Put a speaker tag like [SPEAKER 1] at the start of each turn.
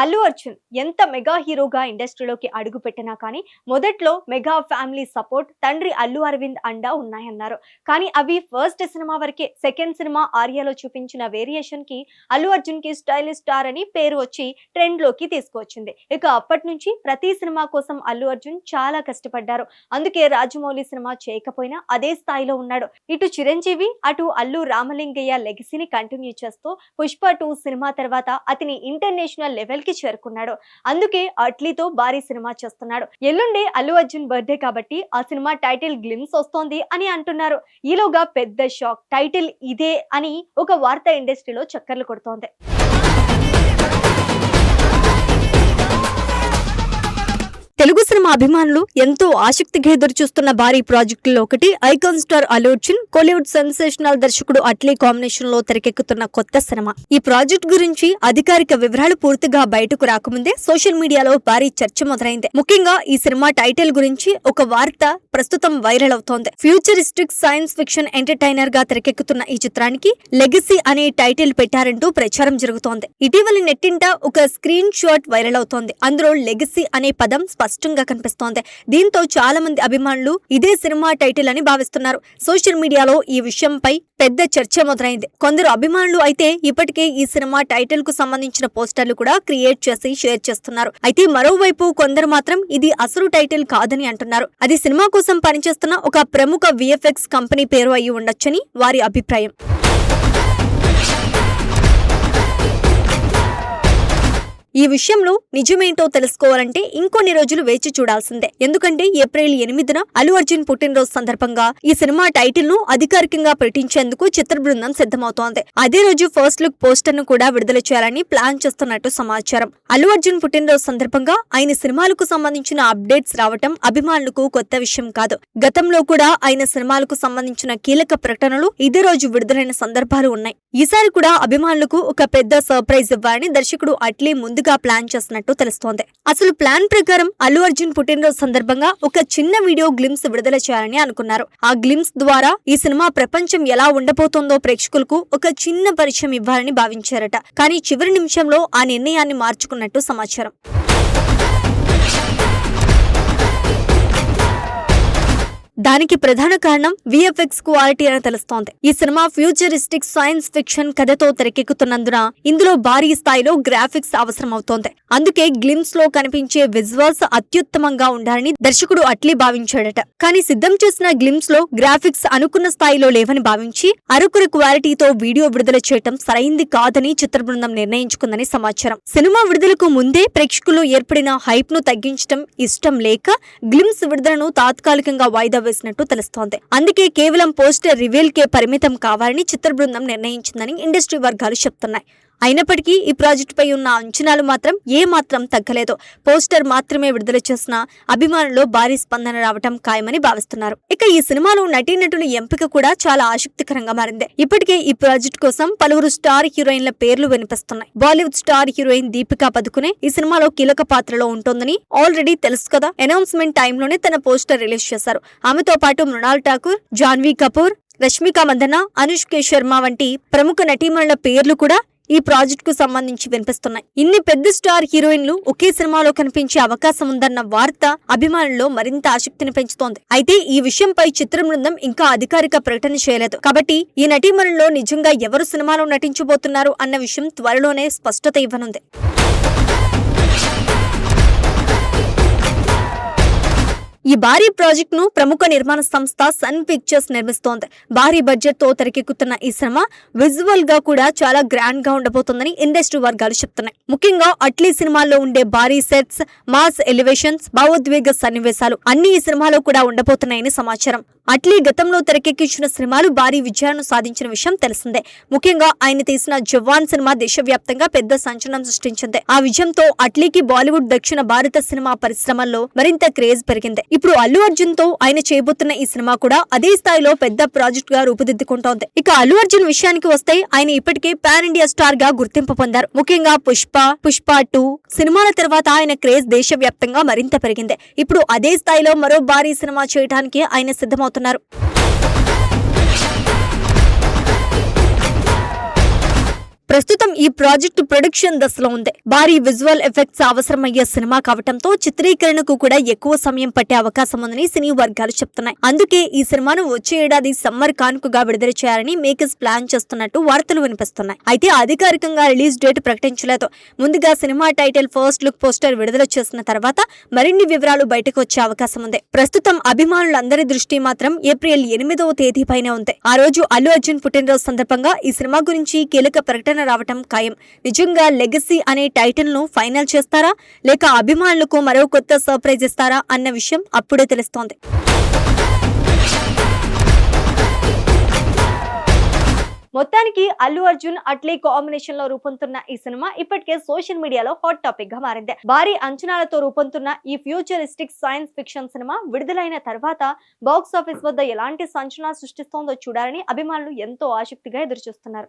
[SPEAKER 1] అల్లు అర్జున్ ఎంత మెగా హీరోగా ఇండస్ట్రీలోకి అడుగు పెట్టినా కానీ మొదట్లో మెగా ఫ్యామిలీ సపోర్ట్, తండ్రి అల్లు అరవింద్ అండా ఉన్నాయన్నారు. కానీ అవి ఫస్ట్ సినిమా వరకే. సెకండ్ సినిమా ఆర్యాలో చూపించిన వేరియేషన్ కి అల్లు అర్జున్ కి స్టైలిష్ స్టార్ అని పేరు వచ్చి ట్రెండ్ లోకి తీసుకువచ్చింది. ఇక అప్పటి నుంచి ప్రతి సినిమా కోసం అల్లు అర్జున్ చాలా కష్టపడ్డారు. అందుకే రాజమౌళి సినిమా చేయకపోయినా అదే స్థాయిలో ఉన్నాడు. ఇటు చిరంజీవి, అటు అల్లు రామలింగయ్య లెగసీని కంటిన్యూ చేస్తూ పుష్ప 2 సినిమా తర్వాత అతని ఇంటర్నేషనల్ లెవెల్ కి చేరుకున్నాడు. అందుకే అట్లీతో భారీ సినిమా చేస్తున్నాడు. ఎల్లుండి అల్లు అర్జున్ బర్త్డే కాబట్టి ఆ సినిమా టైటిల్ గ్లిమ్స్ వస్తోంది అని అంటున్నారు. ఈలోగా పెద్ద షాక్, టైటిల్ ఇదే అని ఒక వార్తా ఇండస్ట్రీలో చక్కర్లు కొడుతోంది. తెలుగు సినిమా అభిమానులు ఎంతో ఆసక్తిగా ఎదురు చూస్తున్న భారీ ప్రాజెక్టుల్లో ఒకటి icon star Allu Arjun, Kollywood sensational దర్శకుడు అట్లీ కాంబినేషన్ లో తెరకెక్కుతున్న కొత్త సినిమా. ఈ ప్రాజెక్ట్ గురించి అధికారిక వివరాలు పూర్తిగా బయటకు రాకముందే సోషల్ మీడియాలో భారీ చర్చ మొదలైంది. ముఖ్యంగా ఈ సినిమా టైటిల్ గురించి ఒక వార్త ప్రస్తుతం వైరల్ అవుతోంది. ఫ్యూచరిస్టిక్ సైన్స్ ఫిక్షన్ ఎంటర్టైనర్ గా తెరకెక్కుతున్న ఈ చిత్రానికి లెగసీ అనే టైటిల్ పెట్టారంటూ ప్రచారం జరుగుతోంది. ఇటీవల నెట్టింట ఒక స్క్రీన్ షాట్ వైరల్ అవుతోంది. అందులో లెగసీ అనే పదం స్పష్టంగా కనిపిస్తోంది. దీంతో చాలా మంది అభిమానులు ఇదే సినిమా టైటిల్ అని భావిస్తున్నారు. సోషల్ మీడియాలో ఈ విషయంపై పెద్ద చర్చ మొదలైంది. కొందరు అభిమానులు అయితే ఇప్పటికే ఈ సినిమా టైటిల్ కు సంబంధించిన పోస్టర్లు కూడా క్రియేట్ చేసి షేర్ చేస్తున్నారు. అయితే మరోవైపు కొందరు మాత్రం ఇది అసలు టైటిల్ కాదని అంటున్నారు. అది సినిమా కోసం పనిచేస్తున్న ఒక ప్రముఖ విఎఫ్ఎక్స్ కంపెనీ పేరు అయి ఉండొచ్చని వారి అభిప్రాయం. ఈ విషయంలో నిజమేంటో తెలుసుకోవాలంటే ఇంకొన్ని రోజులు వేచి చూడాల్సిందే. ఎందుకంటే ఏప్రిల్ 8న అల్లు అర్జున్ పుట్టినరోజు సందర్భంగా ఈ సినిమా టైటిల్ ను అధికారికంగా ప్రకటించేందుకు చిత్ర బృందం సిద్ధమవుతోంది. అదే రోజు ఫస్ట్ లుక్ పోస్టర్ ను కూడా విడుదల చేయాలని ప్లాన్ చేస్తున్నట్టు సమాచారం. అల్లు అర్జున్ పుట్టినరోజు సందర్భంగా ఆయన సినిమాలకు సంబంధించిన అప్డేట్స్ రావటం అభిమానులకు కొత్త విషయం కాదు. గతంలో కూడా ఆయన సినిమాలకు సంబంధించిన కీలక ప్రకటనలు ఇదే రోజు విడుదలైన సందర్భాలు ఉన్నాయి. ఈసారి కూడా అభిమానులకు ఒక పెద్ద సర్ప్రైజ్ ఇవ్వాలని దర్శకుడు అట్లీ ముందుగా ప్లాన్ చేస్తున్నట్టు తెలుస్తోంది. అసలు ప్లాన్ ప్రకారం అల్లు అర్జున్ పుట్టినరోజు సందర్భంగా ఒక చిన్న వీడియో గ్లిమ్స్ విడుదల చేయాలని అనుకున్నారు. ఆ గ్లిమ్స్ ద్వారా ఈ సినిమా ప్రపంచం ఎలా ఉండబోతోందో ప్రేక్షకులకు ఒక చిన్న పరిచయం ఇవ్వాలని భావించారట. కానీ చివరి నిమిషంలో ఆ నిర్ణయాన్ని మార్చుకున్నట్టు సమాచారం. దానికి ప్రధాన కారణం విఎఫ్ఎక్స్ క్వాలిటీ అని తెలుస్తోంది. ఈ సినిమా ఫ్యూచరిస్టిక్ సైన్స్ ఫిక్షన్ కథతో తెరకెక్కుతున్నందున ఇందులో భారీ స్థాయిలో గ్రాఫిక్స్ అవసరం అవుతోంది. అందుకే గ్లిమ్స్ లో కనిపించే విజువల్స్ అత్యుత్తమంగా ఉండాలని దర్శకుడు అట్లీ భావించాడట. కానీ సిద్ధం చేసిన గ్లిమ్స్ లో గ్రాఫిక్స్ అనుకున్న స్థాయిలో లేవని భావించి అరకుర క్వాలిటీతో వీడియో విడుదల చేయటం సరైంది కాదని చిత్ర బృందం నిర్ణయించుకుందని సమాచారం. సినిమా విడుదలకు ముందే ప్రేక్షకులు ఏర్పడిన హైప్ ను తగ్గించడం ఇష్టం లేక గ్లిమ్స్ విడుదలను తాత్కాలికంగా వాయిదా వేసినట్టు తెలుస్తోంది. అందుకే కేవలం పోస్టర్ రివీల్ కే పరిమితం కావాలని చిత్ర బృందం నిర్ణయించిందని ఇండస్ట్రీ వర్గాలు చెప్తున్నాయి. అయినప్పటికీ ఈ ప్రాజెక్టు పై ఉన్న అంచనాలు మాత్రం ఏమాత్రం తగ్గలేదు. పోస్టర్ మాత్రమే విడుదల చేసిన అభిమానుల్లో భారీ స్పందన రావటం ఖాయమని భావిస్తున్నారు. ఇక ఈ సినిమాలో నటీనటుల ఎంపిక కూడా చాలా ఆసక్తికరంగా మారింది. ఇప్పటికే ఈ ప్రాజెక్టు కోసం పలువురు స్టార్ హీరోయిన్ల పేర్లు వినిపిస్తున్నాయి. బాలీవుడ్ స్టార్ హీరోయిన్ దీపికా పదుకునే ఈ సినిమాలో కీలక పాత్రలో ఉంటోందని ఆల్రెడీ తెలుసు కదా. అనౌన్స్మెంట్ టైంలోనే తన పోస్టర్ రిలీజ్ చేశారు. ఆమెతో పాటు మృణాల్ ఠాకూర్, జాన్వీ కపూర్, రష్మిక మందన, అనుష్క శర్మ వంటి ప్రముఖ నటీమణుల పేర్లు కూడా ఈ ప్రాజెక్ట్ కు సంబంధించి వినిపిస్తున్నాయి. ఇన్ని పెద్ద స్టార్ హీరోయిన్లు ఒకే సినిమాలో కనిపించే అవకాశం ఉందన్న వార్త అభిమానుల్లో మరింత ఆసక్తిని పెంచుతోంది. అయితే ఈ విషయంపై చిత్ర బృందం ఇంకా అధికారిక ప్రకటన చేయలేదు. కాబట్టి ఈ నటీమణుల్లో నిజంగా ఎవరు సినిమాలో నటించబోతున్నారు అన్న విషయం త్వరలోనే స్పష్టత ఇవ్వనుంది. ఈ భారీ ప్రాజెక్ట్ ను ప్రముఖ నిర్మాణ సంస్థ సన్ పిక్చర్స్ నిర్మిస్తోంది. భారీ బడ్జెట్ తో తెరకెక్కుతున్న ఈ సినిమా విజువల్ గా కూడా చాలా గ్రాండ్ గా ఉండబోతోందని ఇండస్ట్రీ వర్గాలు చెప్తున్నాయి. ముఖ్యంగా అట్లీ సినిమాల్లో ఉండే భారీ సెట్స్, మాస్ ఎలివేషన్స్, భావోద్వేగ సన్నివేశాలు అన్ని ఈ సినిమాలో కూడా ఉండబోతున్నాయని సమాచారం. అట్లీ గతంలో తెరకెక్కించిన సినిమాలు భారీ విజయాలను సాధించిన విషయం తెలిసిందే. ముఖ్యంగా ఆయన తీసిన జవాన్ సినిమా దేశవ్యాప్తంగా పెద్ద సంచలనం సృష్టించింది. ఆ విజయంతో అట్లీకి బాలీవుడ్, దక్షిణ భారత సినిమా పరిశ్రమల్లో మరింత క్రేజ్ పెరిగింది. ఇప్పుడు అల్లు అర్జున్ తో ఆయన చేయబోతున్న ఈ సినిమా కూడా అదే స్థాయిలో పెద్ద ప్రాజెక్ట్ గా రూపుదిద్దుకుంటోంది. ఇక అల్లు అర్జున్ విషయానికి వస్తే ఆయన ఇప్పటికే పాన్ ఇండియా స్టార్ గా గుర్తింపు పొందారు. ముఖ్యంగా పుష్ప 2 సినిమాల తర్వాత ఆయన క్రేజ్ దేశవ్యాప్తంగా మరింత పెరిగింది. ఇప్పుడు అదే స్థాయిలో మరో భారీ సినిమా చేయడానికి ఆయన సిద్ధమవుతున్నారు. ప్రస్తుతం ఈ ప్రాజెక్టు ప్రొడక్షన్ దశలో ఉంది. భారీ విజువల్ ఎఫెక్ట్స్ అవసరమయ్యే సినిమా కావటంతో చిత్రీకరణకు కూడా ఎక్కువ సమయం పట్టే అవకాశం ఉందని సినీ వర్గాలు చెప్తున్నాయి. అందుకే ఈ సినిమాను వచ్చే ఏడాది సమ్మర్ కానుకగా విడుదల చేయాలని మేకర్స్ ప్లాన్ చేస్తున్నట్టు వార్తలు వినిపిస్తున్నాయి. అయితే అధికారికంగా రిలీజ్ డేట్ ప్రకటించలేదు. ముందుగా cinema title, first look poster విడుదల చేసిన తర్వాత మరిన్ని వివరాలు బయటకు వచ్చే అవకాశం ఉంది. ప్రస్తుతం అభిమానులందరి దృష్టి మాత్రం ఏప్రిల్ 8వ తేదీపైనే ఉంది. ఆ రోజు అల్లు అర్జున్ పుట్టినరోజు సందర్భంగా ఈ సినిమా గురించి కీలక ప్రకటన రావటం ఖాయం. నిజంగా లెగసీ అనే టైటిల్ ను ఫైనల్ చేస్తారా, లేక అభిమానులకు మరో కొత్త సర్ప్రైజ్ ఇస్తారా అన్న విషయం అప్పుడే తెలుస్తోంది. మొత్తానికి అల్లు అర్జున్, అట్లీ కాంబినేషన్ లో రూపొందుతున్న ఈ సినిమా ఇప్పటికే సోషల్ మీడియాలో హాట్ టాపిక్ గా మారింది. భారీ అంచనాలతో రూపొందుతున్న ఈ ఫ్యూచరిస్టిక్ సైన్స్ ఫిక్షన్ సినిమా విడుదలైన తర్వాత బాక్స్ ఆఫీస్ వద్ద ఎలాంటి సంచలనాలు సృష్టిస్తోందో చూడాలని అభిమానులు ఎంతో ఆసక్తిగా ఎదురుచూస్తున్నారు.